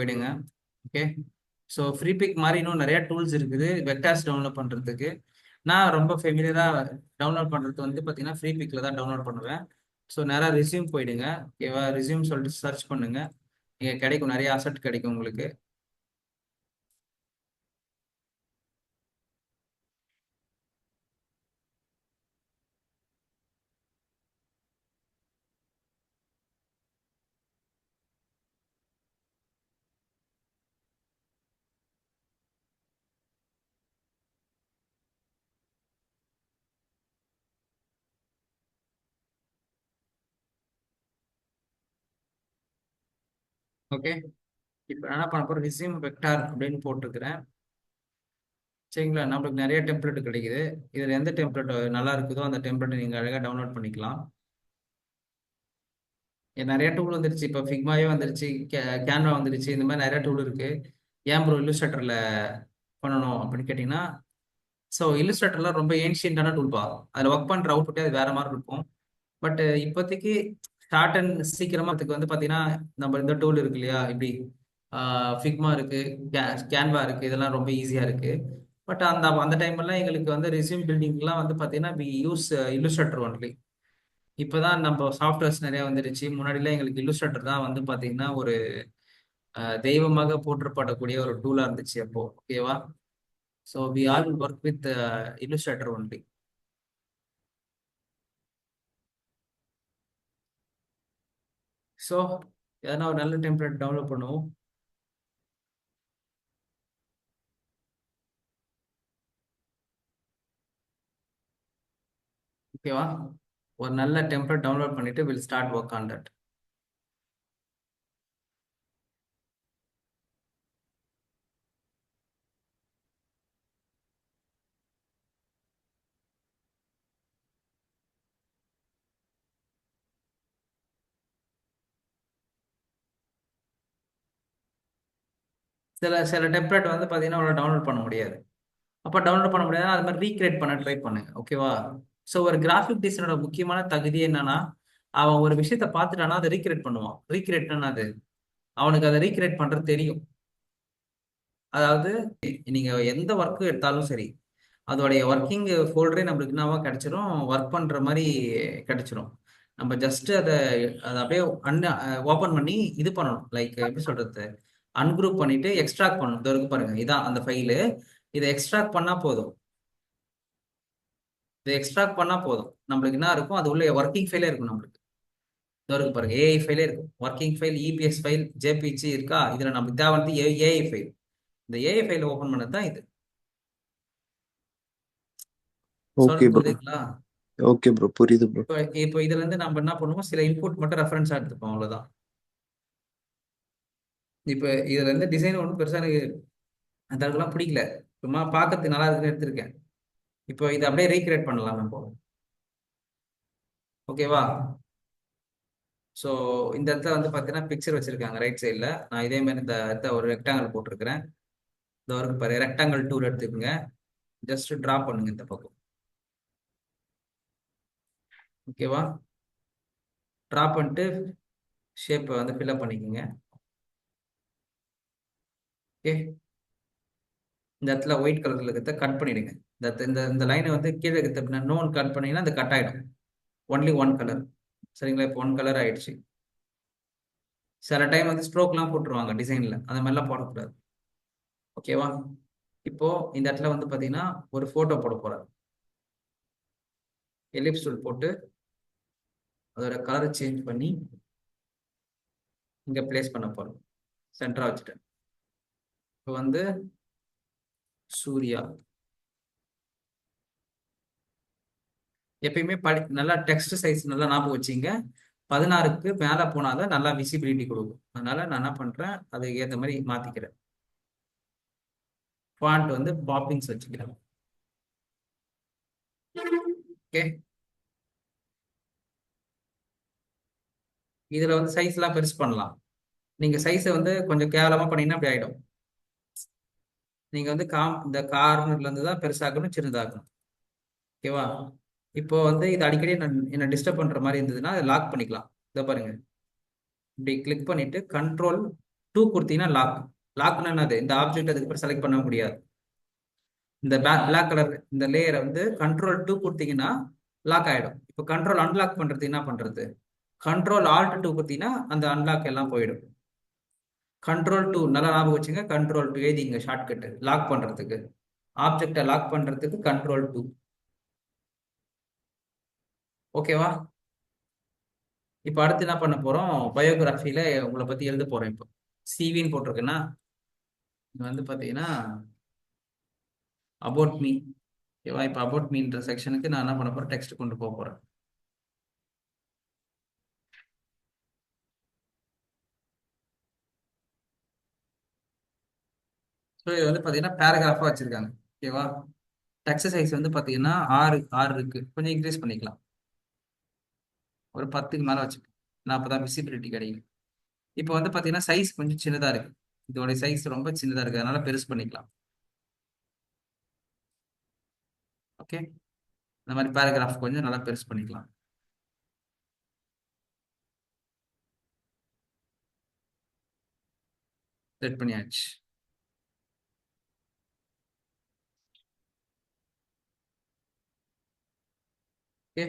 போயிடுங்க. Okay. So free big மாதிரி இன்னும் நிறைய டூல்ஸ் இருக்குது வெக்டார்ஸ் டவுன்லோட் பண்ணுறதுக்கு. நான் ரொம்ப ஃபெமிலியராக டவுன்லோட் பண்ணுறது வந்து பார்த்தீங்கன்னா ஃப்ரீ பிக்கில் தான் டவுன்லோட் பண்ணுவேன். ஸோ நேராக ரெஸ்யூம் போயிடுங்க. ஓகேவா, ரெஸ்யூம் சொல்லிட்டு சர்ச் பண்ணுங்க. இங்கே கிடைக்கும், நிறைய அசெட் கிடைக்கும் உங்களுக்கு. ஓகே. இப்போ என்ன பண்ண போகிறோம், ரெஸ்யூம் வெக்டார் அப்படின்னு போட்டிருக்கிறேன். சரிங்களா, நம்மளுக்கு நிறைய டெம்ப்ளேட் கிடைக்குது. இதில் எந்த டெம்ப்ளேட் நல்லா இருக்குதோ அந்த டெம்ப்ளேட்டை நீங்கள் அழகாக டவுன்லோட் பண்ணிக்கலாம். நிறைய டூல் வந்துருச்சு. இப்போ ஃபிக்மாவே வந்துருச்சு, கேன்வா வந்துருச்சு. இந்த மாதிரி நிறைய டூல் இருக்கு. ஏன் ப்ரோ இல்லுஸ்ட்ரேட்டர்ல பண்ணணும் அப்படின்னு கேட்டிங்கன்னா, ஸோ இல்லுஸ்ட்ரேட்டர்லாம் ரொம்ப ஏன்ஷியன்டான டூல் பா. அதில் ஒர்க் பண்ணுற அவுட்புட்டே அது வேற மாதிரி இருக்கும். பட் இப்போதைக்கு ஷார்ட் அண்ட் சீக்கிரமா அதுக்கு வந்து பார்த்தீங்கன்னா நம்ம இந்த டூல் இருக்கு இல்லையா, இப்படி ஃபிக்மா இருக்கு, கேன்வா இருக்கு, இதெல்லாம் ரொம்ப ஈஸியாக இருக்கு. பட் அந்த அந்த டைம்லாம் எங்களுக்கு வந்து ரெஸ்யூம் பில்டிங்லாம் வந்து பார்த்தீங்கன்னா வி யூஸ் இல்லுஸ்ட்ரேட்டர் ஒன்லி. இப்போதான் நம்ம சாஃப்ட்வேர்ஸ் நிறைய வந்துருச்சு. முன்னாடிலாம் எங்களுக்கு இல்லுஸ்ட்ரேட்டர் தான் வந்து பார்த்தீங்கன்னா ஒரு தெய்வமாக போற்றப்படக்கூடிய ஒரு டூலா இருந்துச்சு அப்போ. ஓகேவா. So we all work with illustrator only. So எதனா ஒரு நல்ல டெம்ப்ளேட் டவுன்லோட் பண்ணுவோம். ஓகேவா, ஒரு நல்ல டெம்ப்ளேட் டவுன்லோட் பண்ணிட்டு will start work on that. சில சில டெம்ப்ளேட் வந்து பார்த்தீங்கன்னா அவ்வளோ டவுன்லோட் பண்ண முடியாது. அப்போ டவுன்லோட் பண்ண முடியாது, அது மாதிரி ரீக்ரியேட் பண்ண ட்ரை பண்ணுங்க. ஓகேவா. ஸோ ஒரு கிராஃபிக் டிசைனரோட முக்கியமான தகுதி என்னன்னா, அவன் ஒரு விஷயத்த பார்த்துட்டானா அதை ரீக்ரியேட் பண்ணுவான். ரீக்ரியேட்னா அது அவனுக்கு அதை ரீக்ரியேட் பண்றது தெரியும். அதாவது நீங்க எந்த ஒர்க் எடுத்தாலும் சரி, அதோடைய ஒர்க்கிங் ஃபோல்டரே நம்மளுக்கு என்னவா கிடைச்சிரும், ஒர்க் பண்ற மாதிரி கிடைச்சிரும். நம்ம ஜஸ்ட் அதை அப்படியே ஓப்பன் பண்ணி இது பண்ணணும். லைக் எப்படி சொல்றது, அன்குரூப் பண்ணிட்டு எக்ஸ்ட்ராக்ட் பண்ணணும். இதோ இருக்கு பாருங்க, இதான் அந்த ஃபைலு. இதை எக்ஸ்ட்ராக்ட் பண்ணா போதும். இதை எக்ஸ்ட்ராக்ட் பண்ணா போதும், நம்மளுக்கு என்ன இருக்கும், அது உள்ள ஒர்க்கிங் ஃபைலே இருக்கும் நம்மளுக்கு. இதோ இருக்கு பாருங்க, ஏஐ ஃபைலே இருக்கும். Working file, EPS file, JPG இருக்கா. இதுல நமக்கு தேவை வந்து ஏஐ ஃபைல். இந்த ஏஐ ஃபைல் ஓப்பன் பண்ணது தான் இது. ஓகே சொல்றது ப்ரோ. புரியுதுங்களா. ஓகே ப்ரோ, புரியுது ப்ரோ. இப்போ இப்போ இதுல இருந்து நம்ம என்ன பண்ணுவோம், சில இன்புட் மட்டும் ரெஃபரன்ஸா எடுத்துப்போம், அவ்வளவுதான். இப்போ இதுல இருந்து டிசைன் ஒன்றும் பெருசா எனக்கு அந்த அளவுக்குலாம் பிடிக்கல. சும்மா பார்க்கறதுக்கு நல்லா இருக்குன்னு எடுத்திருக்கேன். இப்போ இதை அப்படியே ரீக்ரியேட் பண்ணலாம் நம்ம. ஓகேவா. ஸோ இந்த இடத்துல வந்து பார்த்தீங்கன்னா பிக்சர் வச்சிருக்காங்க ரைட் சைடில். நான் இதே மாதிரி இந்த இடத்த ஒரு ரெக்டாங்கிள் போட்டிருக்கிறேன். இந்த ஒரு பாரு, ரெக்டாங்கிள் டூல் எடுத்துக்கோங்க. ஜஸ்ட் டிரா பண்ணுங்க இந்த பக்கம். ஓகேவா. டிரா பண்ணிட்டு ஷேப்பை வந்து ஃபில்அப் பண்ணிக்கோங்க. ஓகே. இந்த இடத்துல ஒயிட் கலர்ல இருக்கிறத கட் பண்ணிடுங்க. இந்த இந்த இந்த லைனை வந்து கீழே இருக்கிற நோன் கட் பண்ணீங்கன்னா அது கட் ஆயிடும். Only one colour. சரிங்களா, இப்போ ஒன் கலர் ஆயிடுச்சு. சில டைம் வந்து ஸ்ட்ரோக்லாம் போட்டுருவாங்க டிசைன்ல, அந்த மாதிரிலாம் போடக்கூடாது. ஓகேவா. இப்போ இந்த இடத்துல வந்து பாத்தீங்கன்னா ஒரு போட்டோ போட போறேன். எலிப்ஸ் டூல் போட்டு அதோட கலரை சேஞ்ச் பண்ணி இங்க பிளேஸ் பண்ண போறோம். சென்டரா வச்சுட்டேன். இப்போ வந்து சூர்யா. எப்பயுமே நல்லா டெக்ஸ்ட் சைஸ் நல்லா ஞாபகம் வச்சுங்க. 16க்கு மேல போனாதான் நல்லா விசிபிலிட்டி கொடுக்கும். அதனால நான் என்ன பண்றேன், அதுக்கு ஏற்ற மாதிரி மாத்திக்கிறேன். ஃபாண்ட் வந்து பாப்பிங்ஸ் வச்சுக்கிறேன். ஓகே. இதுல வந்து சைஸ் எல்லாம் பெருசு பண்ணலாம். நீங்க சைஸை வந்து கொஞ்சம் கேவலமா பண்ணீங்கன்னா அப்படி ஆயிடும். நீங்க வந்து இந்த கார்னர்ல இருந்து தான் பெருசாக்கணும், சின்னதாக்கணும். ஓகேவா. இப்போ வந்து இது அடிக்கடி என்ன டிஸ்டர்ப் பண்ற மாதிரி இருந்ததுன்னா லாக் பண்ணிக்கலாம். இதை பாருங்க, இப்படி கிளிக் பண்ணிட்டு கண்ட்ரோல் டூ கொடுத்தீங்கன்னா லாக். லாக்னா என்னது? இந்த ஆப்ஜெக்ட் அதுக்கப்புறம் செலக்ட் பண்ண முடியாது. இந்த பிளாக் கலர் இந்த லேயரை வந்து கண்ட்ரோல் டூ கொடுத்தீங்கன்னா லாக் ஆயிடும். இப்போ கண்ட்ரோல் அன்லாக் பண்றது என்ன பண்றது? கண்ட்ரோல் ஆல்ட் டூ கொடுத்தீங்கன்னா அந்த அன்லாக் எல்லாம் போயிடும். கண்ட்ரோல் டூ நல்லா ஞாபகம் வச்சுங்க. கண்ட்ரோல் டூ எழுதிங்க ஷார்ட்கட் லாக் பண்றதுக்கு. ஆப்ஜெக்டை லாக் பண்றதுக்கு கண்ட்ரோல் டூ. ஓகேவா? இப்போ அடுத்து என்ன பண்ண போறோம்? பயோகிராஃபில உங்களை பத்தி எழுத போறேன். இப்போ சிவின்னு போட்டிருக்குன்னா இது வந்து பாத்தீங்கன்னா அபவுட் மீ. ஓகேவா? இப்போ அபவுட் மீன்ற செக்ஷனுக்கு நான் என்ன பண்ண போறேன்? டெக்ஸ்ட் கொண்டு போக போறேன். ஸோ இது வந்து பாத்தீங்கன்னா பேராகிராஃபா வச்சிருக்காங்க. ஓகேவா? டெக்ஸ்ட் சைஸ் வந்து பாத்தீங்கன்னா ஆறு ஆறு இருக்கு. கொஞ்சம் இன்க்ரீஸ் பண்ணிக்கலாம். ஒரு 10க்கு மேல வச்சுக்கலாம். நான் அப்பதான் விசிபிலிட்டி கிடைக்கும். இப்போ வந்து பாத்தீங்கன்னா சைஸ் கொஞ்சம் சின்னதா இருக்கு. இதோட சைஸ் ரொம்ப சின்னதா இருக்கு. அதனால பெருசு பண்ணிக்கலாம். ஓகே, இந்த மாதிரி பேராகிராஃப் கொஞ்சம் நல்லா பெருசு பண்ணிக்கலாம். செட் பண்ணியாச்சு. ஓகே,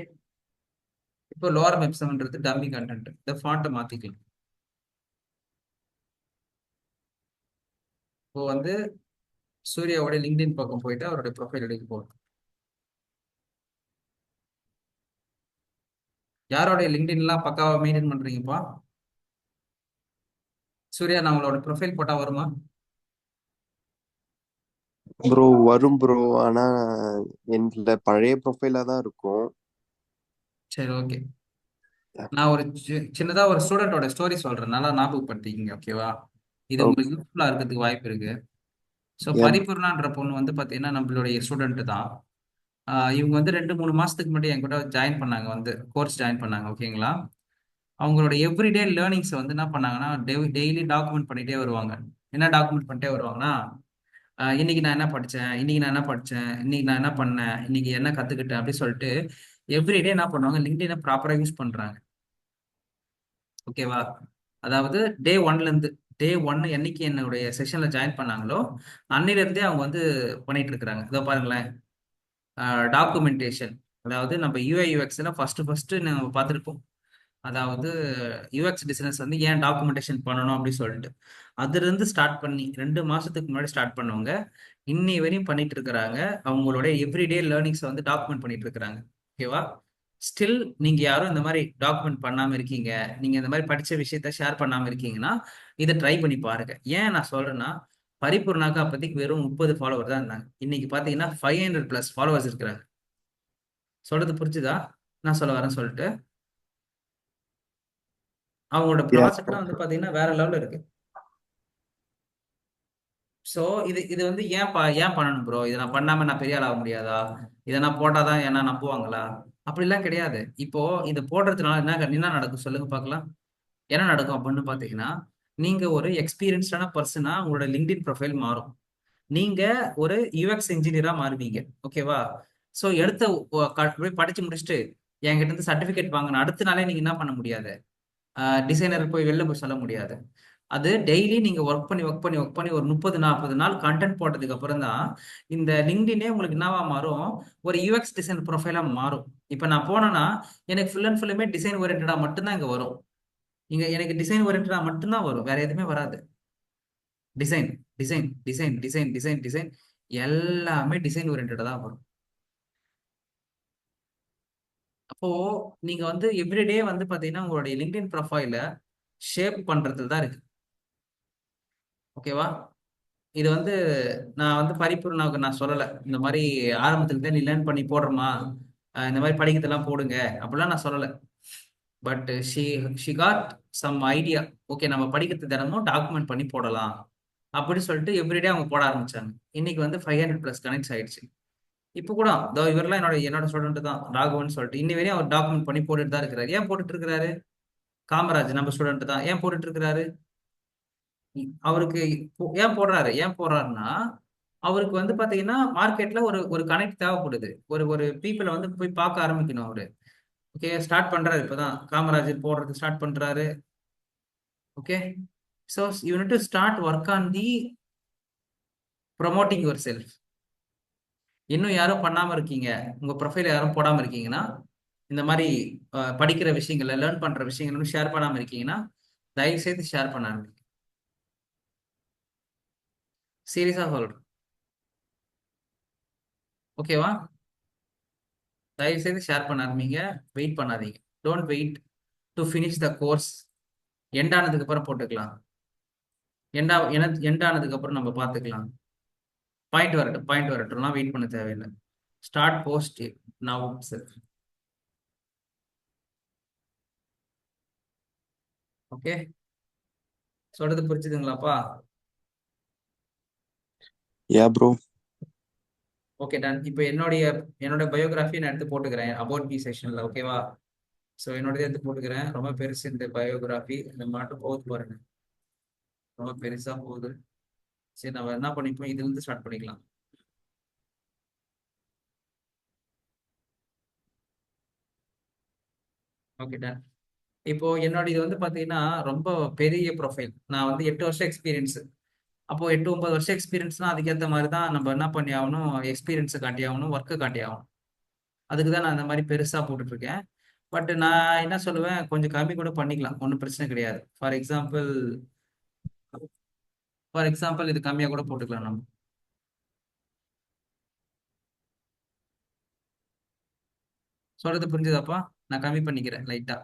இப்போ லோவர் மெப்சம்ன்றது டம்மி கண்டென்ட். இந்த ஃபாண்ட்டை மாத்திக்கலாம். இப்போ வந்து சூர்யாவோட லிங்க்டின் பக்கம் போயிட்டு அவருடைய ப்ரொஃபைல் எடுக்க போகும். யாரோடைய லிங்க்டின்லாம் பக்காவா மெயின்டைன் பண்றீங்கப்பா? சூர்யா, நான் உங்களோட ப்ரொஃபைல் போட்டா வருமா? ப்ரோ வரும் ப்ரோ. ஆனா என்ல பழைய ப்ரொஃபைலா தான் இருக்கும். சரி, ஓகே. நான் ஒரு சின்னதா ஒரு ஸ்டூடெண்டோட ஸ்டோரி சொல்றேன், நல்லா ஞாபகப்படுத்திக்கிங்க. ஓகேவா? இது ஓகே. உங்களுக்கு யூஸ்ஃபுல்லா இருக்கிறதுக்கு வாய்ப்பு இருக்கு. ஸோ ஏன் பரிபூர்ணான்ற பொண்ணு வந்து பாத்தீங்கன்னா நம்மளுடைய ஸ்டூடெண்ட் தான். இவங்க வந்து 2-3 மாசத்துக்கு முன்னாடி என் கூட ஜாயின் பண்ணாங்க, வந்து கோர்ஸ் ஜாயின் பண்ணாங்க. ஓகேங்களா? அவங்களோட எவ்ரிடே லேர்னிங்ஸ் வந்து என்ன பண்ணாங்கன்னா டெய்லி டாக்குமெண்ட் பண்ணிட்டே வருவாங்க. என்ன டாக்குமெண்ட் பண்ணிட்டே வருவாங்கன்னா, இன்னைக்கு நான் என்ன படித்தேன், இன்னைக்கு நான் என்ன படித்தேன், இன்னைக்கு நான் என்ன பண்ணேன், இன்னைக்கு என்ன கற்றுக்கிட்டேன் அப்படி சொல்லிட்டு எவ்ரிடே என்ன பண்ணுவாங்க, லிங்க்டினை ப்ராப்பராக யூஸ் பண்ணுறாங்க. ஓகேவா? அதாவது டே 1 என்னைக்கு என்னுடைய செஷனில் ஜாயின் பண்ணாங்களோ அன்னிலிருந்தே அவங்க வந்து பண்ணிட்டு இருக்கிறாங்க. இதோ பாருங்களேன், டாக்குமெண்டேஷன். அதாவது நம்ம யூஐ யூஎக்ஸ்ல ஃபர்ஸ்ட் நம்ம பார்த்துருப்போம். அதாவது யூஎக்ஸ் டிசைனர்ஸ் வந்து ஏன் டாக்குமெண்டேஷன் பண்ணணும் அப்படின்னு சொல்லிட்டு அதுல இருந்து ஸ்டார்ட் பண்ணி 2 மாசத்துக்கு முன்னாடி ஸ்டார்ட் பண்ணவங்க இன்னை வரையும் பண்ணிட்டு இருக்கிறாங்க. அவங்களோட எவ்ரிடே லேர்னிங்ஸ் வந்து டாக்குமெண்ட் பண்ணிட்டு இருக்கிறாங்க. ஓகேவா? ஸ்டில் நீங்க யாரும் இந்த மாதிரி டாக்குமெண்ட் பண்ணாம இருக்கீங்க, நீங்க இந்த மாதிரி படிச்ச விஷயத்த ஷேர் பண்ணாம இருக்கீங்கன்னா இதை ட்ரை பண்ணி பாருங்க. ஏன் நான் சொல்றேன்னா, பரிபூர்ணாக்கா அப்போதைக்கு வெறும் 30 ஃபாலோவர் தான் இருந்தாங்க. இன்னைக்கு பாத்தீங்கன்னா 500+ ஃபாலோவர்ஸ் இருக்கிறாங்க. சொல்றது புரிஞ்சுதா நான் சொல்ல வரேன் சொல்லிட்டு? அவங்களோட ஏன் ப்ராஜெக்ட்லாம் வந்து பாத்தீங்கன்னா வேற லெவல்ல இருக்கு. ஸோ இது வந்து ஏன் பண்ணணும் ப்ரோ? இதை நான் பண்ணாம நான் பெரிய ஆள் ஆக முடியாதா? இதை நான் போட்டாதான் என்ன நம்புவாங்களா? அப்படிலாம் கிடையாது. இப்போ இதை போடுறதுனால என்ன நடக்கும் சொல்லுங்க பார்க்கலாம். என்ன நடக்கும் அப்படின்னு பாத்தீங்கன்னா, நீங்க ஒரு எக்ஸ்பீரியன்ஸ்டான பர்சனா உங்களோட லிங்க்டின் ப்ரொஃபைல் மாறும். நீங்க ஒரு யூஎக்ஸ் இன்ஜினியரா மாறுவீங்க. ஓகேவா? ஸோ எடுத்த போய் படிச்சு முடிச்சுட்டு என்கிட்ட இருந்து சர்டிபிகேட் வாங்கின அடுத்த நாளே நீங்க என்ன பண்ண முடியாது, டிசைனர் போய் வெளில போய் சொல்ல முடியாது. அது டெய்லி நீங்க ஒர்க் பண்ணி ஒரு 30-40 நாள் கண்டென்ட் போட்டதுக்கு அப்புறம் தான் இந்த லிங்க்டினே உங்களுக்கு என்னவா மாறும், ஒரு யூஎக்ஸ் டிசைன் ப்ரொஃபைலா மாறும். இப்போ நான் போனேன்னா எனக்கு ஃபுல் அண்ட் ஃபுல்லுமே டிசைன் ஓரியன்டா மட்டும்தான் இங்க வரும். இங்க எனக்கு டிசைன் ஓரியன்டா மட்டும்தான் வரும், வேற எதுவுமே வராது. Design design design design design design எல்லாமே டிசைன் ஓரியன்டா தான் வரும். அப்போ நீங்க வந்து எவ்ரிடே வந்து பாத்தீங்கன்னா உங்களுடைய லிங்க்டின் ப்ரொஃபைல ஷேப் பண்றதுல தான் இருக்கு. ஓகேவா? இது வந்து நான் வந்து பரிபூர்ணாவுக்கு நான் சொல்லலை இந்த மாதிரி ஆரம்பத்துல இருந்தே நீ லேர்ன் பண்ணி போடுறமா, இந்த மாதிரி படிக்கிறதெல்லாம் போடுங்க அப்படிலாம் நான் சொல்லலை. But she got some idea. Okay, நம்ம படிக்கிறது தினமும் டாக்குமெண்ட் பண்ணி போடலாம் அப்படின்னு சொல்லிட்டு எவ்ரிடே அவங்க போட ஆரம்பிச்சாங்க. இன்னைக்கு வந்து 500+ கனெக்ட்ஸ் ஆயிடுச்சு. இப்போ கூட இதோ இவரெல்லாம் என்னோட ஸ்டூடெண்ட் தான் ராகவன் சொல்லிட்டு இன்னி வரையும் அவர் டாக்குமெண்ட் பண்ணி போட்டுட்டு தான் இருக்கிறாரு. ஏன் போட்டுட்டு இருக்கிறாரு? காமராஜ் நம்ம ஸ்டூடெண்ட் தான். ஏன் போட்டுட்டு இருக்கிறாரு? அவருக்கு ஏன் போடுறாருன்னா, அவருக்கு வந்து பாத்தீங்கன்னா மார்க்கெட்ல ஒரு ஒரு கனெக்ட் தேவைப்படுது. ஒரு ஒரு பீப்புளை வந்து போய் பார்க்க ஆரம்பிக்கணும் அவரு. ஓகே, ஸ்டார்ட் பண்றாரு. இப்பதான் காமராஜர் போடுறது ஸ்டார்ட் பண்றாரு. Okay, so you need to start work on the promoting your self. இன்னும் யாரும் பண்ணாம இருக்கீங்க, உங்க ப்ரொஃபைல் யாரும் போடாம இருக்கீங்கன்னா, இந்த மாதிரி படிக்கிற விஷயங்களை லேர்ன் பண்ற விஷயங்களும் ஷேர் பண்ணாம இருக்கீங்கன்னா, தயவு செய்து ஷேர் பண்ணாங்க. சீரியஸா சொல்றேன். ஓகேவா? தயவு செய்து ஷேர் பண்ண ஆரம்பிங்க. வெயிட் பண்ணாதீங்க. Don't wait to finish the course. End ஆனதுக்கு அப்புறம் போட்டுக்கலாம். எண்ட் ஆனதுக்கு அப்புறம் நம்ம பார்த்துக்கலாம். பாயிண்ட் வரட்டும்லாம் வெயிட் பண்ண தேவையில்லை. Start post now self. Okay, சொல்றது புரிச்சுதுங்களாப்பா? யா ப்ரோ. Okay done. இப்போ என்னோட பயோகிராஃபி நான் எடுத்து போட்டுக்கிறேன் அபவுட் மீ செக்ஷன்ல. ஓகேவா? ஸோ என்னோடது எடுத்து போட்டுக்கிறேன். ரொம்ப பெருசு இந்த பயோகிராஃபி. இந்த மட்டும் போகுது பாருங்க, ரொம்ப பெருசா போகுது. சரி, நம்ம என்ன பண்ணிப்போம், இதுல இருந்து ஸ்டார்ட் பண்ணிக்கலாம். Okay done. இப்போ என்னோட இது வந்து பாத்தீங்கன்னா ரொம்ப பெரிய ப்ரொஃபைல். நான் வந்து 8 வருஷம் எக்ஸ்பீரியன்ஸ். அப்போ 8 9 வருஷம் எக்ஸ்பீரியன்ஸ்னா அதுக்கேற்ற மாதிரி தான் நம்ம என்ன பண்ணி ஆகணும், எக்ஸ்பீரியன்ஸை காட்டி ஆகணும், ஒர்க்கை காட்டி ஆகணும். அதுக்கு தான் நான் இந்த மாதிரி பெருசா போட்டுட்டு இருக்கேன். பட் நான் என்ன சொல்லுவேன், கொஞ்சம் கம்மி கூட பண்ணிக்கலாம், ஒன்றும் பிரச்சனை கிடையாது. ஃபார் எக்ஸாம்பிள் இது கம்மியா கூட போட்டுக்கலாம் நம்ம. சொல்றது புரிஞ்சுதாப்பா? நான் கம்மி பண்ணிக்கிறேன் லைட்டா.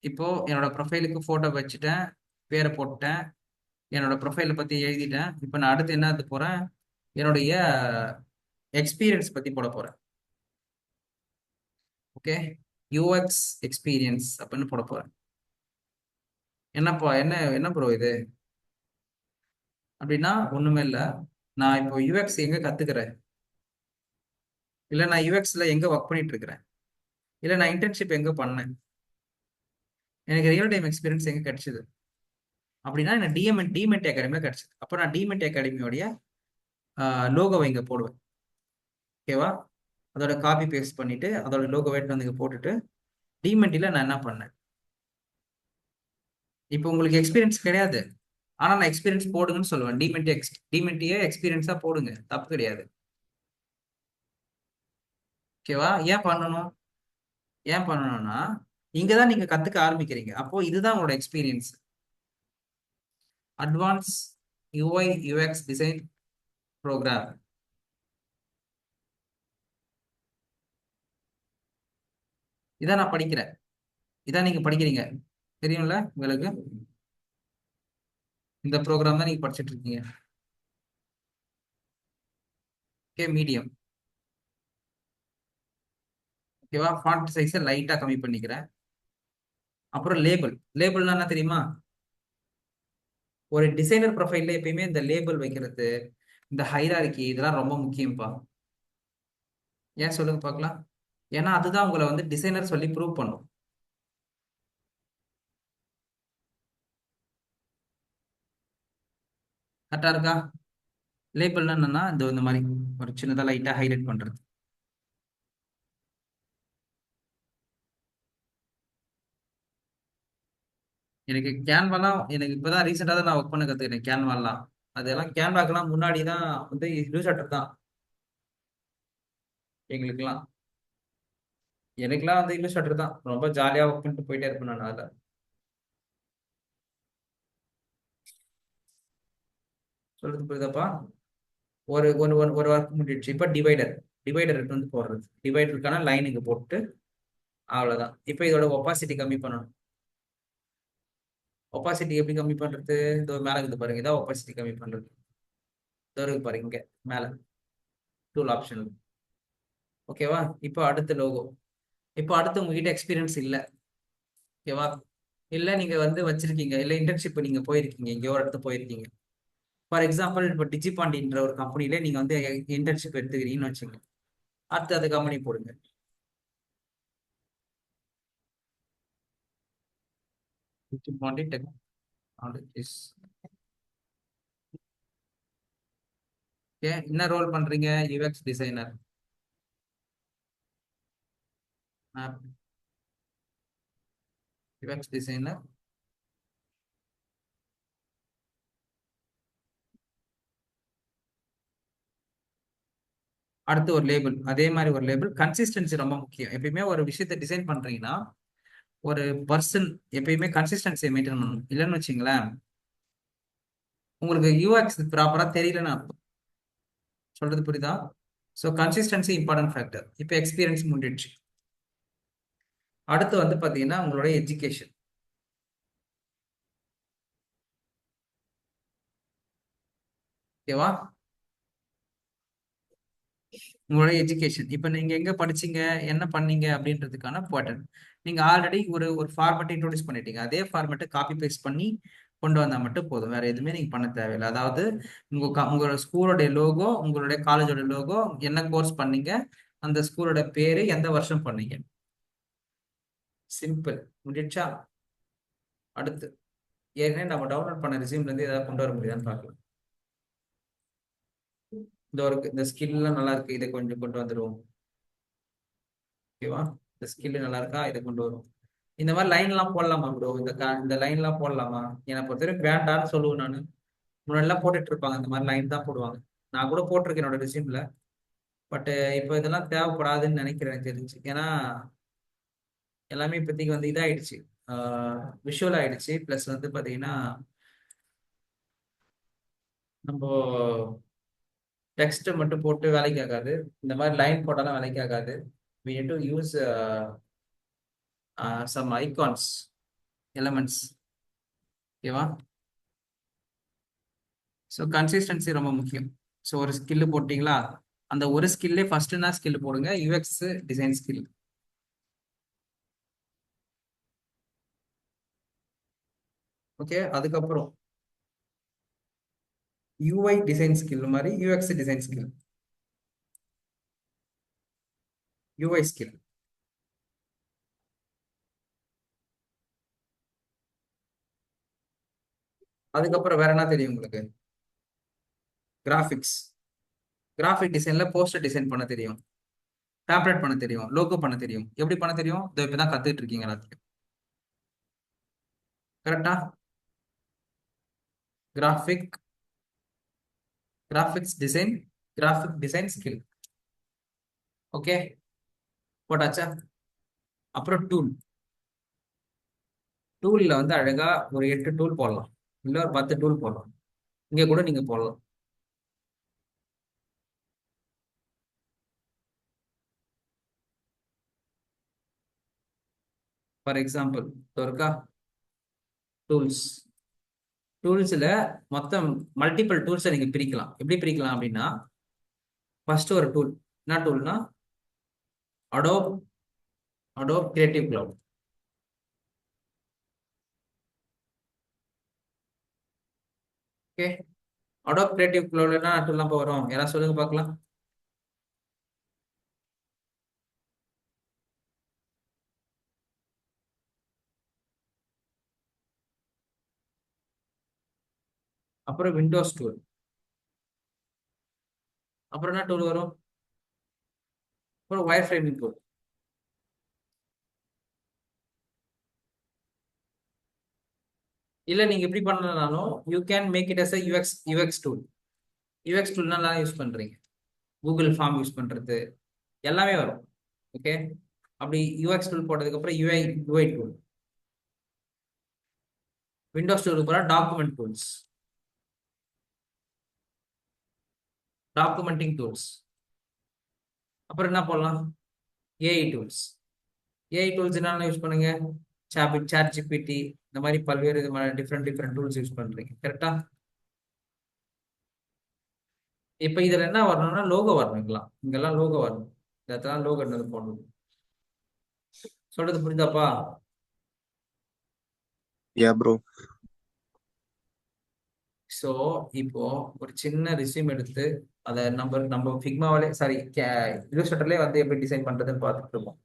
இப்போ என்னோட ப்ரொஃபைலுக்கு போட்டோ வச்சுட்டேன், பேரை போட்டேன், என்னோட ப்ரொஃபைலை பத்தி எழுதிட்டேன். இப்போ நான் அடுத்து என்ன போறேன், என்னுடைய எக்ஸ்பீரியன்ஸ் பத்தி போட போறேன். ஓகே, யூஎக்ஸ் எக்ஸ்பீரியன்ஸ் அப்படின்னு போட போறேன். என்னப்பா, என்ன என்ன ப்ரோ இது அப்படின்னா? ஒண்ணுமே இல்லை. நான் இப்போ யூஎக்ஸ் எங்க கத்துக்கிறேன், இல்ல நான் யூஎக்ஸ்ல எங்க ஒர்க் பண்ணிட்டு இருக்கிறேன், இல்ல நான் இன்டர்ன்ஷிப் எங்க பண்ணேன், எனக்கு ரியல் டைம் எக்ஸ்பீரியன்ஸ் எங்க கிடைச்சது அப்படின்னா, எனக்கு டிமெண்ட் அகாடமியில் கிடைச்சது. அப்போ நான் டிமெண்ட் அகாடமியோடைய லோகோவை இங்க போடுவேன். ஓகேவா? அதோட காப்பி பேஸ்ட் பண்ணிட்டு அதோட லோகோ எடுத்து வந்து இங்க போட்டுட்டு டிமெண்டில நான் என்ன பண்ணேன். இப்போ உங்களுக்கு எக்ஸ்பீரியன்ஸ் கிடையாது, ஆனா நான் எக்ஸ்பீரியன்ஸ் போடுங்கன்னு சொல்லுவேன். டிமெண்டியே எக்ஸ்பீரியன்ஸா போடுங்க, தப்பு கிடையாது. ஓகேவா? ஏன் பண்ணணும்னா இங்கதான் நீங்க கத்துக்க ஆரம்பிக்கிறீங்க. அப்போ இதுதான் உங்களோட experience. Advance UI UX design program. இதான் நான் படிக்கிறேன், இதான் நீங்க படிக்கிறீங்க. தெரியும்ல உங்களுக்கு? இந்த ப்ரோக்ராம் தான் நீங்க படிச்சுட்டு இருக்கீங்க. Okay, medium. ஓகேவா? ஃபாண்ட் சைஸை லைட்டா கம்மி பண்ணிக்கிறேன். அப்புறம் லேபிள்னா என்ன தெரியுமா? ஒரு டிசைனர் ப்ரொஃபைல்ல எப்பயுமே இந்த லேபிள் வைக்கிறது, இந்த ஹைரார்கி, இதெல்லாம் ரொம்ப முக்கியம்ப்பா. ஏன் சொல்லுங்க பார்க்கலாம்? ஏன்னா அதுதான் உங்களை வந்து டிசைனர் சொல்லி ப்ரூவ் பண்ணும். கரெக்டா இருக்கா? லேபிள்னா என்னன்னா இந்த மாதிரி ஒரு சின்னதா லைட்டா ஹைலைட் பண்றது. எனக்கு கேன்வாலாம் எனக்கு இப்பதான் ரீசெண்டா தான் நான் ஒர்க் பண்ண கத்துக்கிறேன். கேன்வாலாம் அதெல்லாம் கேன்வாக்கெல்லாம் முன்னாடி தான் வந்து ஷட்டர் தான் எங்களுக்குலாம். எனக்குலாம் வந்து ஷட்டர் தான் ரொம்ப ஜாலியா ஒர்க் பண்ணிட்டு போயிட்டே இருப்பேன் நான் அதில். சொல்றது புரியுதாப்பா? ஒரு ஒரு ஒரு ஒரு ஒர்க் முடிஞ்சிடுச்சு. இப்போ டிவைடர் வந்து போடுறது, டிவைடருக்கான லைன் இங்க போட்டு அவ்வளவுதான். இப்போ இதோட ஒப்பாசிட்டி கம்மி பண்ணணும். ஒப்பாசிட்டி எப்படி கம்மி பண்றது? இதோ மேல இருந்து பாருங்க, இதான் ஒப்பாசிட்டி கம்மி பண்றது. இதோ இருக்கு பாருங்க இங்க மேல டூல் ஆப்ஷன். ஓகேவா? இப்போ அடுத்த லோகோ. இப்போ அடுத்து உங்ககிட்ட எக்ஸ்பீரியன்ஸ் இல்ல. ஓகேவா? இல்ல நீங்க வந்து வச்சிருக்கீங்க, இல்ல இன்டர்ன்ஷிப் நீங்க போயிருக்கீங்க, எங்கேயோ ஒரு இடத்துல போயிருக்கீங்க. ஃபார் எக்ஸாம்பிள் இப்போ டிஜிபாண்டின்ற ஒரு கம்பெனில நீங்க வந்து இன்டர்ன்ஷிப் எடுத்துக்கிறீங்கன்னு வச்சுங்க. அடுத்து அது கம்பெனி போடுங்க. டிஜிபாண்டி டெக்னாலஜிஸ். ஓகே, என்ன ரோல் பண்றீங்க? UX designer. யூஎக்ஸ் டிசைனர் அடுத்து ஒரு லேபிள், அதே மாதிரி ஒரு லேபிள். கன்சிஸ்டன்சி ரொம்ப முக்கியம். எப்பயுமே ஒரு விஷயத்தை டிசைன் பண்றீங்கன்னா ஒரு பர்சன் எப்பயுமே கன்சிஸ்டன்சியை மெயின்டைன் பண்ணணும். இல்லைன்னு வச்சுங்களேன், உங்களுக்கு யூஎக்ஸ் ப்ராப்பரா தெரியலன்னு அர்த்தம். சொல்றது புரியுதா? So consistency important factor. இப்போ எக்ஸ்பீரியன்ஸ் முடிஞ்சிடுச்சு. அடுத்து வந்து பாத்தீங்கன்னா உங்களுடைய எஜுகேஷன். ஓகேவா? உங்களோட எஜுகேஷன் இப்போ நீங்க எங்க படிச்சீங்க, என்ன பண்ணீங்க அப்படின்றதுக்கான பேட்டர்ன். நீங்க ஆல்ரெடி ஒரு ஒரு ஃபார்மேட் இன்ட்ரோடியூஸ் பண்ணிட்டீங்க. அதே ஃபார்மேட்டை காப்பி பேஸ்ட் பண்ணி கொண்டு வந்தா மட்டும் போதும். வேற எதுவுமே நீங்க பண்ண தேவையில்லை. அதாவது உங்களோட ஸ்கூலோட லோகோ, உங்களுடைய காலேஜோட லோகோ, என்ன கோர்ஸ் பண்ணீங்க, அந்த ஸ்கூலோட பேரு, எந்த வருஷம் பண்ணீங்க. சிம்பிள். முடிச்சா அடுத்து ஏற்கனவே நம்ம டவுன்லோட் பண்ண ரெசியூம்ல இருந்து ஏதாவது கொண்டு வர முடியுதான்னு பார்க்கலாம். இந்த ஒரு இந்த ஸ்கில்லாம் நல்லா இருக்கு, இதை கொஞ்சம் கொண்டு வந்துடுவோம். ஓகேவா? இந்த ஸ்கில் நல்லா இருக்கா, இதை கொண்டு வரும். இந்த மாதிரி லைன் எல்லாம் போடலாமா ப்ரோ? இந்த லைன் எல்லாம் போடலாமா? எனக்கு பொறுத்தவரைக்கும் வேண்டான்னு சொல்லுவேன் நான். முன்னாடிலாம் போட்டுட்டு இருப்பாங்க, இந்த மாதிரி லைன் தான் போடுவாங்க. நான் கூட போட்டிருக்கேன் என்னோட ரெசியூம்ல. பட் இப்போ இதெல்லாம் தேவைப்படாதுன்னு நினைக்கிறேன் எனக்கு தெரிஞ்சு. ஏன்னா எல்லாமே இப்போதைக்கு வந்து இதாயிடுச்சு, விஷுவல் ஆயிடுச்சு. ப்ளஸ் வந்து பாத்தீங்கன்னா நம்ம டெக்ஸ்ட் மட்டும் போட்டு வேலைக்கு ஆகாது. இந்த மாதிரி லைன் போட்டாலும் வேலைக்கு ஆகாது. we need to use some icons, elements. ஓகேவா? ஸோ கன்சிஸ்டன்சி ரொம்ப முக்கியம். ஸோ ஒரு ஸ்கில்லு போட்டிங்களா, அந்த ஒரு ஸ்கில்லே ஃபர்ஸ்ட்னா ஸ்கில் போடுங்க, யூஎக்ஸ் டிசைன் ஸ்கில். ஓகே, அதுக்கப்புறம் யூஐ டிசைன் ஸ்கில் மாதிரி UX design skill, UI skill. அதுக்கப்புறம் வேற என்ன தெரியும் உங்களுக்கு? கிராஃபிக்ஸ். கிராஃபிக் டிசைன்ல போஸ்டர் டிசைன் பண்ண தெரியும், டேப்லெட் பண்ண தெரியும், லோகோ பண்ண தெரியும். எப்படி பண்ண தெரியும்? இதோ இப்பதான் கத்துட்டு இருக்கீங்க எல்லாத்தையும். கரெக்டா? Graphic, graphics design, graphic design skill. Okay, போட்டாச்சா? அப்புறம் டூல். டூல்ல வந்து அழகா ஒரு 8 டூல் போடலாம், இல்ல ஒரு 10 டூல் போடலாம். இங்க கூட நீங்க போடலாம். ஃபார் எக்ஸாம்பிள் இருக்கா, டூல்ஸ். டூல்ஸ்ல மொத்தம் மல்டிபிள் டூல்ஸை நீங்க பிரிக்கலாம். எப்படி பிரிக்கலாம் அப்படின்னா, ஃபர்ஸ்ட் ஒரு டூல். என்ன டூல்னா Adobe, Adobe creative cloud. Okay, Adobe creative கிளவுட்ல என்ன டூல்லாம் வரும், யாராவது சொல்லுங்க பார்க்கலாம். அப்புறம் விண்டோஸ் டூல். அப்புறம் என்ன டூல் வரும்? அப்புறம் வயர் ஃப்ரேமிங் டூல். இல்ல நீங்க எப்படி பண்ணலனாலும் you can make it as a UX tool. UX டூல்னா யூஸ் பண்றீங்க, கூகுள் ஃபார்ம் யூஸ் பண்றது எல்லாமே வரும். ஓகே, அப்படி யூஎக்ஸ் டூல் போட்டதுக்கு அப்புறம் யூஐ டூல். விண்டோஸ் டூலுக்கு போனா டாக்குமெண்ட் டூல்ஸ், டாக்குமெண்டிங் டூல்ஸ். அப்புறம் என்ன போடலாம்? AI tools. ஏஐ டூல்ஸ் என்னென்ன யூஸ் பண்ணுங்க? சாட் ஜிபிடி, இந்த மாதிரி பல்வேறு விதமான டிஃப்ரெண்ட் டிஃப்ரெண்ட் டூல்ஸ் யூஸ் பண்றீங்க. கரெக்டா? இப்போ இதுல என்ன வரணும்னா லோகோ வரணுங்களா, இங்கெல்லாம் லோகோ வரணும். இதெல்லாம் லோகோ என்னது போடணும். சொல்றது புரியுதாப்பா? யா ப்ரோ. ஸோ இப்போ ஒரு சின்ன ரிசியூம் எடுத்து அதை நம்ம நம்ம ஃபிக்மாவிலே சாரி இல்லுஸ்ட்ரேட்டர்லேயே வந்து எப்படி டிசைன் பண்றதுன்னு பார்த்துட்டு இருப்போம்.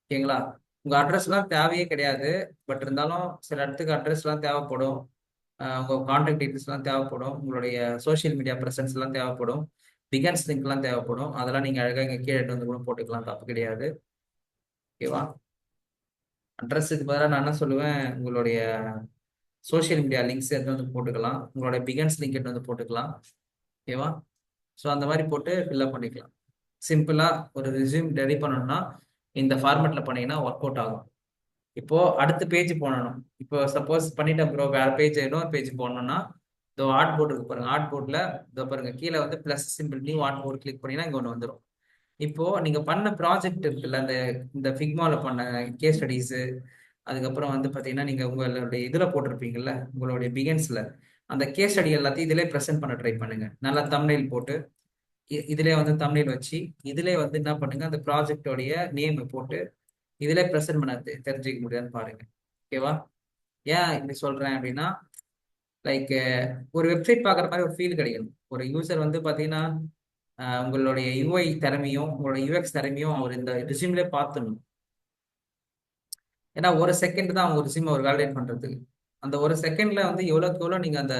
ஓகேங்களா? உங்க அட்ரஸ்லாம் தேவையே கிடையாது. பட் இருந்தாலும் சில இடத்துக்கு அட்ரஸ்லாம் தேவைப்படும். உங்க கான்டாக்ட் டீட்டெயில்ஸ்லாம் தேவைப்படும், உங்களுடைய சோஷியல் மீடியா ப்ரெசன்ஸ்லாம் தேவைப்படும், பிகன்ஸ் லிங்க்லாம் தேவைப்படும். அதெல்லாம் நீங்க அழகாக இங்கே கீழே எடுத்து வந்து கூட போட்டுக்கலாம், தப்பு கிடையாது. ஓகேவா? அட்ரஸுக்கு பதிலாக நான் என்ன சொல்லுவேன், உங்களுடைய சோஷியல் மீடியா லிங்க்ஸ் எடுத்து வந்து போட்டுக்கலாம், உங்களுடைய பிகன்ஸ் லிங்க் எடுத்து வந்து போட்டுக்கலாம். ஓகேவா? ஸோ அந்த மாதிரி போட்டு ஃபில்அப் பண்ணிக்கலாம். சிம்பிளா ஒரு ரெஸ்யூம் ரெடி பண்ணணும்னா இந்த ஃபார்மேட்ல பண்ணீங்கன்னா ஒர்க் அவுட் ஆகும். இப்போ அடுத்த பேஜ் போடணும். இப்போ சப்போஸ் பண்ணிட்டேன் ப்ரோ, வேற பேஜ் இன்னொரு பேஜ் போடணும்னா இதோ ஆர்ட் போர்டு இருக்கு பாருங்க. ஆர்ட் போர்டில் இதோ பாருங்க, கீழே வந்து plus symbol new art board click பண்ணீங்கன்னா இங்கே ஒன்று வந்துடும். இப்போ நீங்க பண்ண ப்ராஜெக்ட் இருக்குல்ல, அந்த இந்த ஃபிக்மால பண்ண கேஸ் ஸ்டடீஸ், அதுக்கப்புறம் வந்து பாத்தீங்கன்னா நீங்க உங்களுடைய இதுல போட்டிருப்பீங்கல்ல, உங்களுடைய பிகின்ஸ்ல அந்த கேஸ் ஸ்டடி எல்லாத்தையும் இதிலே ப்ரெசென்ட் பண்ண ட்ரை பண்ணுங்க. நல்லா தம்ப்நெயில் போட்டு இதிலே வந்து தம்ப்நெயில் வச்சு இதிலே வந்து என்ன பண்ணுங்க, அந்த ப்ராஜெக்டோடைய நேம் போட்டு இதிலே ப்ரெசென்ட் பண்ண தெரிஞ்சுக்க முடியாதுன்னு பாருங்க. ஓகேவா? ஏன் இப்படி சொல்றேன் அப்படின்னா, லைக் ஒரு வெப்சைட் பார்க்குற மாதிரி ஒரு ஃபீல் கிடைக்கணும். ஒரு யூசர் வந்து பார்த்தீங்கன்னா உங்களுடைய யூஐ திறமையும் உங்களுடைய யூஎக்ஸ் திறமையும் அவர் இந்த ரிசியூம்லேயே பார்த்துடணும். ஏன்னா ஒரு செகண்ட் தான் அவங்க ரிசியூம் அவர் வேலிடேட் பண்ணுறதுக்கு. அந்த ஒரு செகண்ட்ல வந்து எவ்வளோக்கு எவ்வளோ நீங்கள் அந்த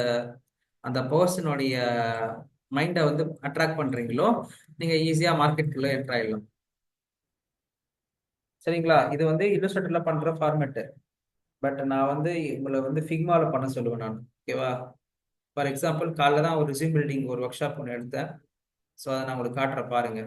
அந்த பர்சனுடைய மைண்டை வந்து அட்ராக்ட் பண்ணுறீங்களோ நீங்கள் ஈஸியாக மார்க்கெட்டுக்குள்ளே என்ட்ரு ஆயிடலாம். சரிங்களா? இது வந்து இல்லுஸ்ட்ரேட்டர்ல பண்ணுற ஃபார்மேட்டு. பட் நான் வந்து உங்களை வந்து ஃபிக்மால பண்ண சொல்லுவேன் நான். ஓகேவா? ஃபார் எக்ஸாம்பிள் காலைல தான் ஒரு ரிசியூம் பில்டிங் ஒரு ஒர்க் ஷாப் ஒன்று எடுத்தேன். ஸோ அதை நான் உங்களுக்கு காட்டுறேன் பாருங்க.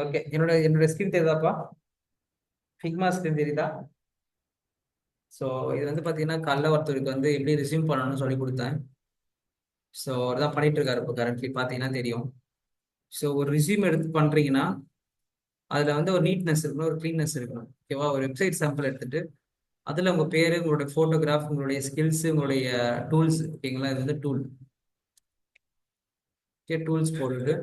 ஓகே, என்னோட ஸ்கிரீன் தெரியுதாப்பா? ஃபிக்மா ஸ்கிரீன் தெரியுதா? ஸோ இது வந்து பார்த்தீங்கன்னா காலைல ஒருத்தருக்கு வந்து எப்படி ரிசீவ் பண்ணணும்னு சொல்லி கொடுத்தேன். ஸோ அவர் தான் பண்ணிட்டு இருக்காரு இப்போ கரண்ட்லி பார்த்தீங்கன்னா தெரியும். ஸோ ஒரு ரிசீம் எடுத்து பண்ணுறீங்கன்னா அதில் வந்து ஒரு நீட்னஸ் இருக்கணும், ஒரு க்ளீன்னஸ் இருக்கணும். ஓகேவா? ஒரு வெப்சைட் சாம்பிள் எடுத்துட்டு அதில் உங்கள் பேர், உங்களுடைய ஃபோட்டோகிராஃப், உங்களுடைய ஸ்கில்ஸ், உங்களுடைய டூல்ஸ். ஓகேங்களா? இது வந்து டூல். ஓகே, டூல்ஸ் போட்டுட்டு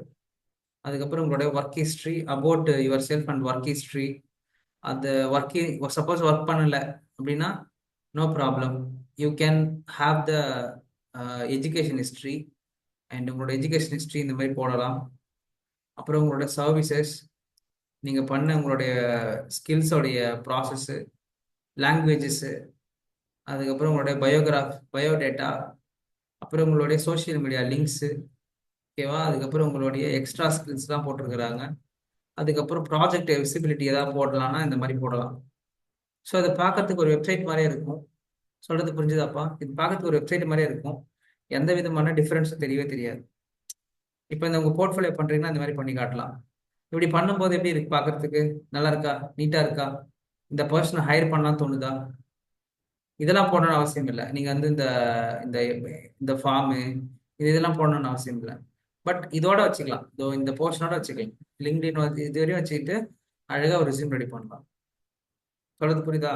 அதுக்கப்புறம் உங்களுடைய work history, about yourself and work history. அந்த ஒர்க்கிங் சப்போஸ் ஒர்க் பண்ணல அப்படின்னா no problem, you can have the education history. And உங்களோட எஜுகேஷன் ஹிஸ்ட்ரி இந்த மாதிரி போடலாம். அப்புறம் உங்களோட சர்வீசஸ், நீங்கள் பண்ண உங்களுடைய ஸ்கில்ஸோடைய ப்ராசஸ்ஸு, லாங்குவேஜஸ்ஸு, அதுக்கப்புறம் உங்களுடைய பயோடேட்டா, அப்புறம் உங்களுடைய சோஷியல் மீடியா லிங்க்ஸு. ஓகேவா? அதுக்கப்புறம் உங்களுடைய எக்ஸ்ட்ரா ஸ்கில்ஸ்லாம் போட்டிருக்கிறாங்க. அதுக்கப்புறம் ப்ராஜெக்ட் விசிபிலிட்டி ஏதாவது போடலாம்னா இந்த மாதிரி போடலாம். ஸோ அதை பார்க்கறதுக்கு ஒரு வெப்சைட் மாதிரியே இருக்கும். சொல்றது புரிஞ்சுதாப்பா? இது பார்க்கறதுக்கு ஒரு வெப்சைட் மாதிரியே இருக்கும். எந்த விதமான டிஃபரன்ஸும் தெரியவே தெரியாது. இப்போ இந்த உங்க போர்ட்ஃபோலியோ பண்றீங்கன்னா இந்த மாதிரி பண்ணி காட்டலாம். இப்படி பண்ணும்போது எப்படி இருக்கு பார்க்கறதுக்கு? நல்லா இருக்கா? நீட்டா இருக்கா? இந்த பர்சனை ஹையர் பண்ணலாம் தோணுதா? இதெல்லாம் போடணும்னு அவசியம் இல்லை. நீங்க வந்து இந்த இந்த இந்த ஃபார்மு இதெல்லாம் போடணும்னு அவசியம் இல்லை. பட் இதோட வச்சுக்கலாம், இதோ இந்த போர்ஷனோட வச்சுக்கலாம். லிங்க்டின் இது வரையும் வச்சுக்கிட்டு அழகா ஒரு ரெஸ்யூம் ரெடி பண்ணலாம். சொல்றது புரியுதா?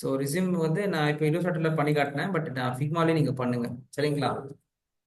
ஸோ ரெஸ்யூம் வந்து நான் இப்போ இல்லுஸ்ட்ரேட்டர்ல பண்ணி காட்டினேன். பட் நான் ஃபிக்மாலே நீங்க பண்ணுங்க. சரிங்களா?